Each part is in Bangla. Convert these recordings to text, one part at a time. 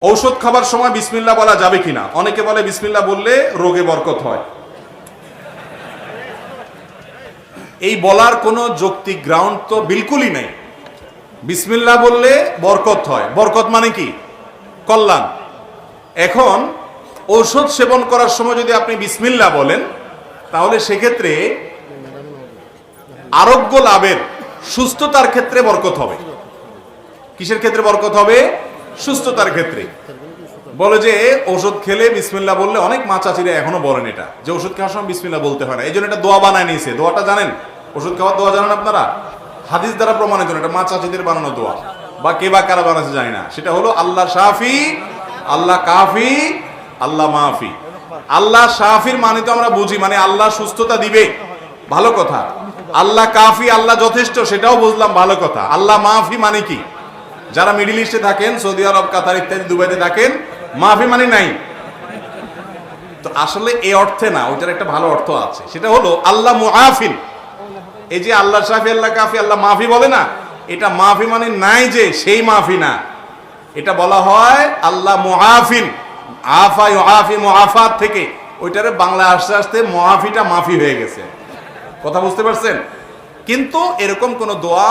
ঔষধ খাবার সময় বিসমিল্লাহ বলা যাবে কিনা? অনেকে বলে বিসমিল্লাহ বললে রোগে বরকত হয়। এই বলার কোনো যৌক্তিক গ্রাউন্ড তো বিলকুলই নেই। বিসমিল্লাহ বললে বরকত হয়, বরকত মানে কি? কল্যাণ। এখন ঔষধ সেবন করার সময় যদি আপনি বিসমিল্লাহ বলেন, তাহলে সেক্ষেত্রে আরোগ্য লাভের, সুস্থতার ক্ষেত্রে বরকত হবে। কিসের ক্ষেত্রে বরকত হবে? সুস্থতার ক্ষেত্রে। বলে যে ওষুধ খেলে বিসমিল্লাহ বললে, অনেক মা চাচিরা এখনো বলেন এটা, যে ওষুধ খাওয়ার সময় বিসমিল্লাহ বলতে হয় না, এই জন্য এটা দোয়া বানায় নিয়েছে। দোয়াটা জানেন? ওষুধ খাওয়ার দোয়া জানেন আপনারা? হাদিস দ্বারা প্রমাণিত, এটা মা চাচিদের বানানো দোয়া, বা কে বা কারা বানাচ্ছে জানি না। সেটা হলো আল্লাহ শাফি, আল্লাহ কাফি, আল্লাহ মাফি। আল্লাহ শাফির মানে তো আমরা বুঝি, মানে আল্লাহ সুস্থতা দিবে, ভালো কথা। আল্লাহ কাফি, আল্লাহ যথেষ্ট, সেটাও বুঝলাম, ভালো কথা। আল্লাহ মাফি মানে কি? যারা মিডিল ইস্টে থাকেন, সৌদি আরব, কাতার ইত্যাদি, দুবাইতে থাকেন, মাফি মানে নাই। তো আসলে এই অর্থে না, ওইটার একটা ভালো অর্থ আছে, সেটা হলো আল্লাহ মুআফিন। এই যে আল্লাহ শাফি, আল্লাহ কাফি, আল্লাহ মাফি বলে না, এটা মাফি মানে নাই যে সেই মাফি না, এটা বলা হয় আল্লাহ মুআফিন। আফা ইউআফি, মুআফাত থেকে ওইটারে বাংলায় আস্তে আস্তে মুআফিটা মাফি হয়ে গেছে। কথা বুঝতে পারছেন? কিন্তু এরকম কোন দোয়া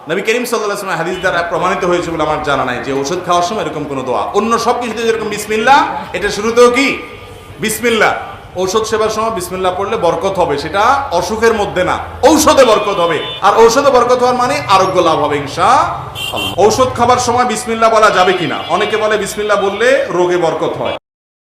নবী করিম সাল্লাল্লাহু আলাইহি ওয়াসাল্লাম হাদিস দ্বারা প্রমাণিত হয়েছে বলে আমার জানা নাই, যে ওষুধ খাওয়ার সময় এরকম কোন দোয়া। অন্য সব কিছুতে যেরকম বিসমিল্লাহ, এটা শুরুতেও কি বিসমিল্লাহ। ঔষধ সেবার সময় বিসমিল্লাহ পড়লে বরকত হবে, সেটা অসুখের মধ্যে না, ঔষধে বরকত হবে। আর ঔষধে বরকত হওয়ার মানে আরোগ্য লাভ হবে ইনশাআল্লাহ। ঔষধ খাবার সময় বিসমিল্লাহ বলা যাবে কিনা? অনেকে বলে বিসমিল্লাহ বললে রোগে বরকত হয়।